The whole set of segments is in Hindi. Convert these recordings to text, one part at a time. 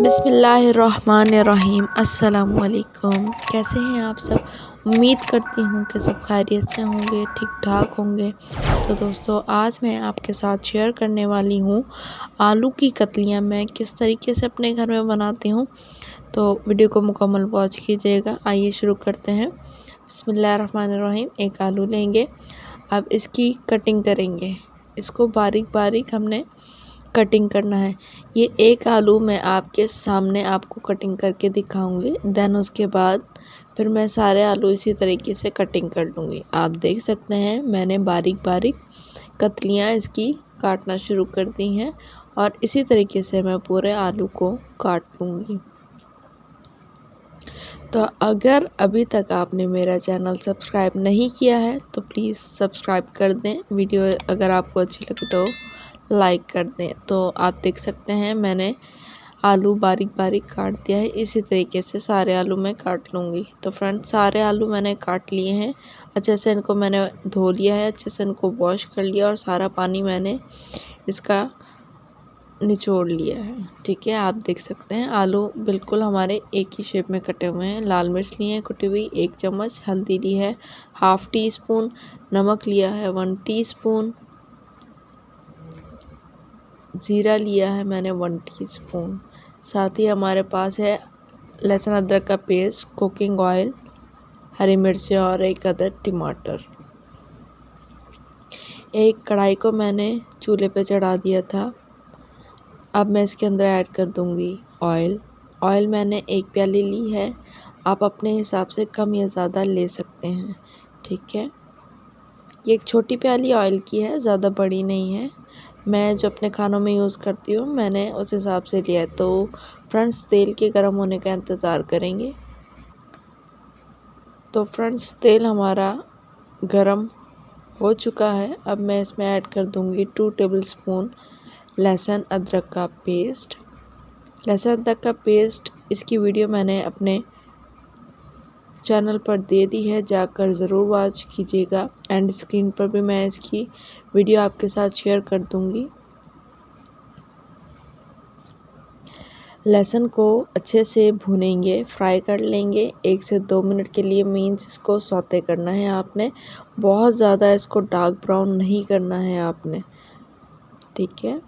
बिस्मिल्लाहिर्रहमानिर्रहीम। अस्सलामुअलैकुम। कैसे हैं आप सब? उम्मीद करती हूँ कि सब खैरियत से होंगे, ठीक ठाक होंगे। तो दोस्तों, आज मैं आपके साथ शेयर करने वाली हूँ आलू की कतलियाँ मैं किस तरीके से अपने घर में बनाती हूँ। तो वीडियो को मुकम्मल वॉच कीजिएगा। आइए शुरू करते हैं। बिस्मिल्लाहिर्रहमानिर्रहीम। एक आलू लेंगे, अब इसकी कटिंग करेंगे। इसको बारीक बारीक हमने कटिंग करना है। ये एक आलू मैं आपके सामने आपको कटिंग करके दिखाऊंगी। देन उसके बाद फिर मैं सारे आलू इसी तरीके से कटिंग कर लूँगी। आप देख सकते हैं मैंने बारीक बारीक कतलियाँ इसकी काटना शुरू कर दी हैं और इसी तरीके से मैं पूरे आलू को काट लूँगी। तो अगर अभी तक आपने मेरा चैनल सब्सक्राइब नहीं किया है तो प्लीज़ सब्सक्राइब कर दें। वीडियो अगर आपको अच्छी लगे तो लाइक कर दें। तो आप देख सकते हैं मैंने आलू बारीक बारीक काट दिया है। इसी तरीके से सारे आलू मैं काट लूँगी। तो फ्रेंड्स, सारे आलू मैंने काट लिए हैं। अच्छे से इनको मैंने धो लिया है, अच्छे से इनको वॉश कर लिया और सारा पानी मैंने इसका निचोड़ लिया है। ठीक है, आप देख सकते हैं आलू बिल्कुल हमारे एक ही शेप में कटे हुए हैं। लाल मिर्च लिए हैं कुटी हुई 1 चम्मच, हल्दी ली है ½ टीस्पून, नमक लिया है 1 टीस्पून, जीरा लिया है मैंने 1 टीस्पून। साथ ही हमारे पास है लहसुन अदरक का पेस्ट, कुकिंग ऑयल, हरी मिर्चें और 1 अदद टमाटर। एक कढ़ाई को मैंने चूल्हे पे चढ़ा दिया था। अब मैं इसके अंदर ऐड कर दूंगी ऑयल। ऑयल मैंने 1 प्याली ली है। आप अपने हिसाब से कम या ज़्यादा ले सकते हैं। ठीक है, ये एक छोटी प्याली ऑयल की है, ज़्यादा बड़ी नहीं है। मैं जो अपने खानों में यूज़ करती हूँ मैंने उस हिसाब से लिया है। तो फ्रेंड्स, तेल के गर्म होने का इंतज़ार करेंगे। तो फ्रेंड्स, तेल हमारा गरम हो चुका है। अब मैं इसमें ऐड कर दूंगी 2 टेबलस्पून लहसुन अदरक का पेस्ट। लहसुन अदरक का पेस्ट इसकी वीडियो मैंने अपने चैनल पर दे दी है, जाकर ज़रूर वॉच कीजिएगा। एंड स्क्रीन पर भी मैं इसकी वीडियो आपके साथ शेयर कर दूंगी। लहसुन को अच्छे से भूनेंगे, फ्राई कर लेंगे 1 से 2 मिनट के लिए। मीन्स इसको सौते करना है आपने, बहुत ज़्यादा इसको डार्क ब्राउन नहीं करना है आपने। ठीक है,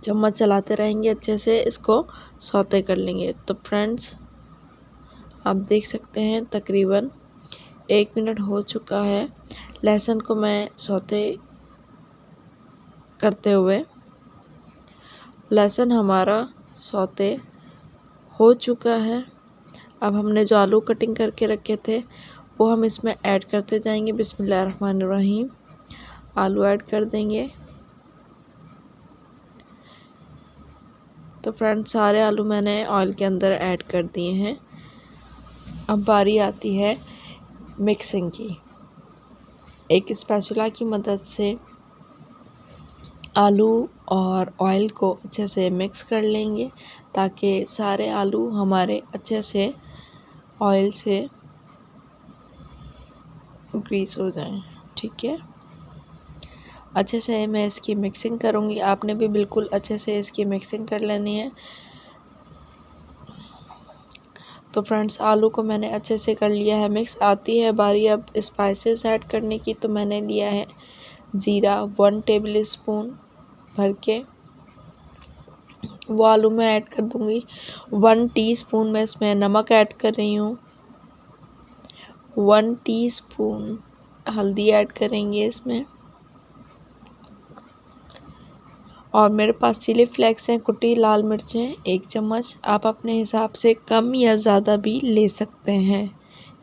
चम्मच चलाते रहेंगे, अच्छे से इसको सौते कर लेंगे। तो फ्रेंड्स, आप देख सकते हैं तकरीबन 1 मिनट हो चुका है लहसुन को मैं सौते करते हुए। लहसुन हमारा सौते हो चुका है। अब हमने जो आलू कटिंग करके रखे थे वो हम इसमें ऐड करते जाएंगे। बिस्मिल्लाहिर्रहमानिर्रहीम। आलू ऐड कर देंगे। तो फ्रेंड्स, सारे आलू मैंने ऑयल के अंदर ऐड कर दिए हैं। अब बारी आती है मिक्सिंग की। एक स्पैचुला की मदद से आलू और ऑयल को अच्छे से मिक्स कर लेंगे ताकि सारे आलू हमारे अच्छे से ऑयल से ग्रीस हो जाएं। ठीक है, अच्छे से मैं इसकी मिक्सिंग करूँगी। आपने भी बिल्कुल अच्छे से इसकी मिक्सिंग कर लेनी है। तो फ्रेंड्स, आलू को मैंने अच्छे से कर लिया है मिक्स। आती है बारी अब स्पाइसेस ऐड करने की। तो मैंने लिया है ज़ीरा 1 टेबल स्पून भर के, वो आलू में ऐड कर दूँगी। 1 टीस्पून मैं इसमें नमक ऐड कर रही हूँ। 1 टीस्पून हल्दी ऐड करेंगे इसमें। और मेरे पास चिली फ्लेक्स हैं, कुटी लाल मिर्चें 1 चम्मच। आप अपने हिसाब से कम या ज़्यादा भी ले सकते हैं।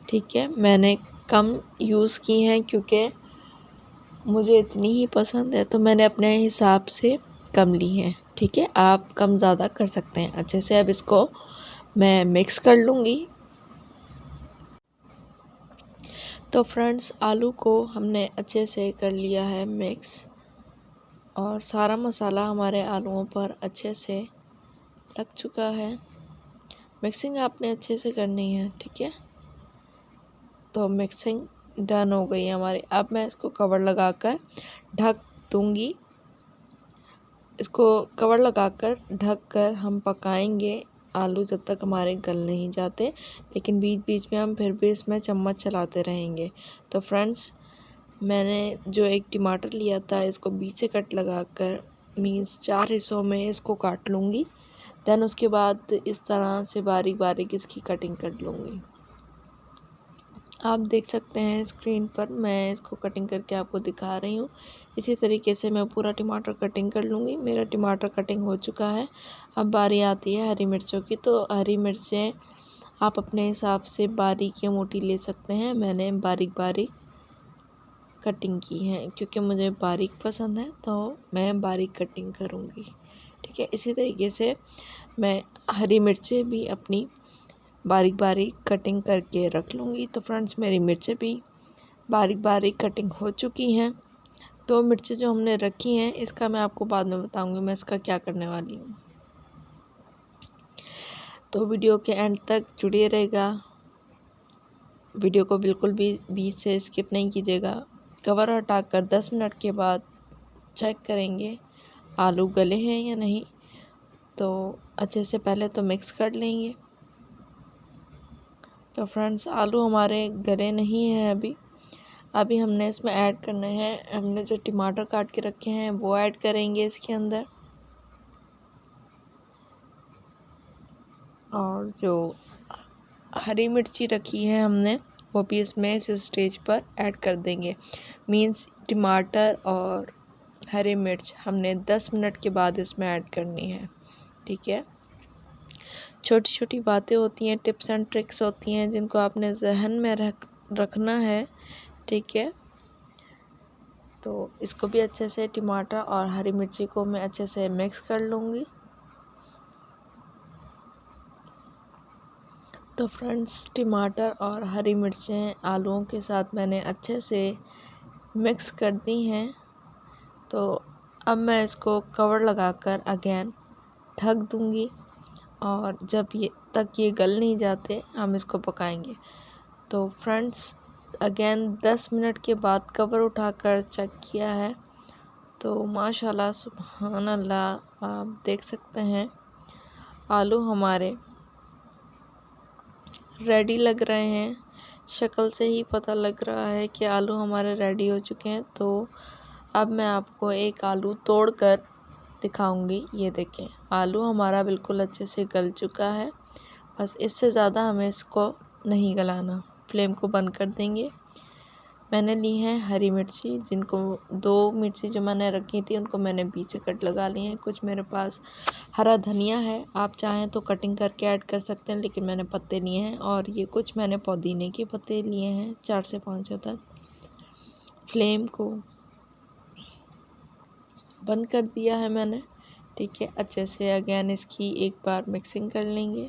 ठीक है, मैंने कम यूज़ की हैं क्योंकि मुझे इतनी ही पसंद है, तो मैंने अपने हिसाब से कम ली हैं। ठीक है, आप कम ज़्यादा कर सकते हैं। अच्छे से अब इसको मैं मिक्स कर लूँगी। तो फ्रेंड्स, आलू को हमने अच्छे से कर लिया है मिक्स और सारा मसाला हमारे आलूओं पर अच्छे से लग चुका है। मिक्सिंग आपने अच्छे से करनी है। ठीक है, तो मिक्सिंग डन हो गई है हमारी। अब मैं इसको कवर लगाकर ढक दूंगी। इसको कवर लगाकर ढक कर हम पकाएंगे आलू जब तक हमारे गल नहीं जाते, लेकिन बीच बीच में हम फिर भी इसमें चम्मच चलाते रहेंगे। तो फ्रेंड्स, मैंने जो एक टमाटर लिया था इसको बीच से कट लगाकर मीन्स 4 हिस्सों में इसको काट लूँगी। देन उसके बाद इस तरह से बारीक बारीक इसकी कटिंग कर लूँगी। आप देख सकते हैं स्क्रीन पर मैं इसको कटिंग करके आपको दिखा रही हूँ। इसी तरीके से मैं पूरा टमाटर कटिंग कर लूँगी। मेरा टमाटर कटिंग हो चुका है। अब बारी आती है हरी मिर्चों की। तो हरी मिर्चें आप अपने हिसाब से बारीक या मोटी ले सकते हैं। मैंने बारीक बारीक कटिंग की है क्योंकि मुझे बारीक पसंद है, तो मैं बारीक कटिंग करूँगी। ठीक है, इसी तरीके से मैं हरी मिर्चें भी अपनी बारीक बारीक कटिंग करके रख लूँगी। तो फ्रेंड्स, मेरी मिर्चें भी बारीक बारीक कटिंग हो चुकी हैं। तो मिर्चें जो हमने रखी हैं इसका मैं आपको बाद में बताऊँगी मैं इसका क्या करने वाली हूँ। तो वीडियो के एंड तक जुड़े रहेगा। वीडियो को बिल्कुल भी बीच से स्किप नहीं कीजिएगा। कवर हटाकर 10 मिनट के बाद चेक करेंगे आलू गले हैं या नहीं। तो अच्छे से पहले तो मिक्स कर लेंगे। तो फ्रेंड्स, आलू हमारे गले नहीं हैं अभी हमने इसमें ऐड करने हैं। हमने जो टमाटर काट के रखे हैं वो ऐड करेंगे इसके अंदर, और जो हरी मिर्ची रखी है हमने वो भी इसमें इस स्टेज पर ऐड कर देंगे। मीन्स टमाटर और हरी मिर्च हमने 10 मिनट के बाद इसमें ऐड करनी है। ठीक है, छोटी छोटी बातें होती हैं, टिप्स एंड ट्रिक्स होती हैं जिनको आपने जहन में रखना है। ठीक है, तो इसको भी अच्छे से टमाटर और हरी मिर्ची को मैं अच्छे से मिक्स कर लूँगी। तो फ्रेंड्स, टमाटर और हरी मिर्चें आलूओं के साथ मैंने अच्छे से मिक्स कर दी हैं। तो अब मैं इसको कवर लगाकर अगेन ढक दूँगी और जब ये गल नहीं जाते हम इसको पकाएंगे। तो फ्रेंड्स, अगेन 10 मिनट के बाद कवर उठाकर चेक किया है तो माशाल्लाह सुभान अल्लाह, आप देख सकते हैं आलू हमारे रेडी लग रहे हैं। शक्ल से ही पता लग रहा है कि आलू हमारे रेडी हो चुके हैं। तो अब मैं आपको एक आलू तोड़कर दिखाऊंगी। ये देखें, आलू हमारा बिल्कुल अच्छे से गल चुका है। बस इससे ज़्यादा हमें इसको नहीं गलाना। फ्लेम को बंद कर देंगे। मैंने ली है हरी मिर्ची, जिनको 2 मिर्ची जो मैंने रखी थी उनको मैंने बीच से कट लगा ली हैं। कुछ मेरे पास हरा धनिया है, आप चाहें तो कटिंग करके ऐड कर सकते हैं, लेकिन मैंने पत्ते लिए हैं। और ये कुछ मैंने पुदीने के पत्ते लिए हैं 4 से 5 तक। फ्लेम को बंद कर दिया है मैंने। ठीक है, अच्छे से अगेन इसकी एक बार मिक्सिंग कर लेंगे।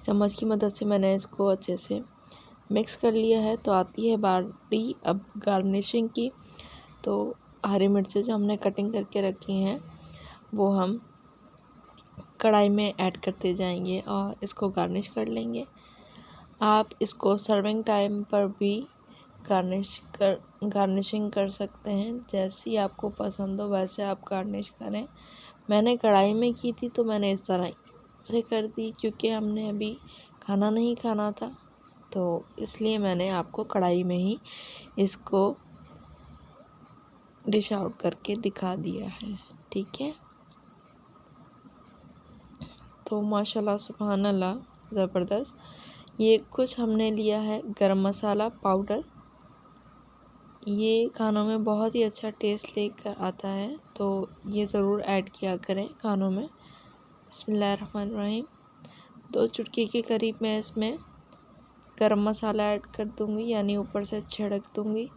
चम्मच की मदद से मैंने इसको अच्छे से मिक्स कर लिया है। तो आती है बारी अब गार्निशिंग की। तो हरी मिर्चें जो हमने कटिंग करके रखी हैं वो हम कढ़ाई में ऐड करते जाएंगे और इसको गार्निश कर लेंगे। आप इसको सर्विंग टाइम पर भी गार्निशिंग कर सकते हैं। जैसी आपको पसंद हो वैसे आप गार्निश करें। मैंने कढ़ाई में की थी तो मैंने इस तरह से कर दी, क्योंकि हमने अभी खाना नहीं खाना था, तो इसलिए मैंने आपको कढ़ाई में ही इसको डिश आउट करके दिखा दिया है। ठीक है, तो माशाल्लाह सुभान अल्लाह, ज़बरदस्त। ये कुछ हमने लिया है गरम मसाला पाउडर। ये खानों में बहुत ही अच्छा टेस्ट लेकर आता है, तो ये ज़रूर ऐड किया करें खानों में। बिस्मिल्लाहिर्रहमानिर्रहीम। 2 चुटकी के करीब मैं इसमें गरम मसाला ऐड कर दूँगी, यानी ऊपर से छिड़क दूँगी।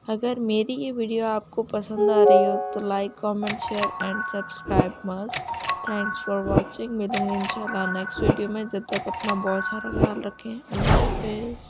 अगर मेरी ये वीडियो आपको पसंद आ रही हो तो like, comment, share and subscribe must. Thanks for watching. मिलूँगी इंशाल्लाह नेक्स्ट वीडियो में। जब तक अपना बहुत सारा ख्याल रखें। अल्लाह हाफिज़।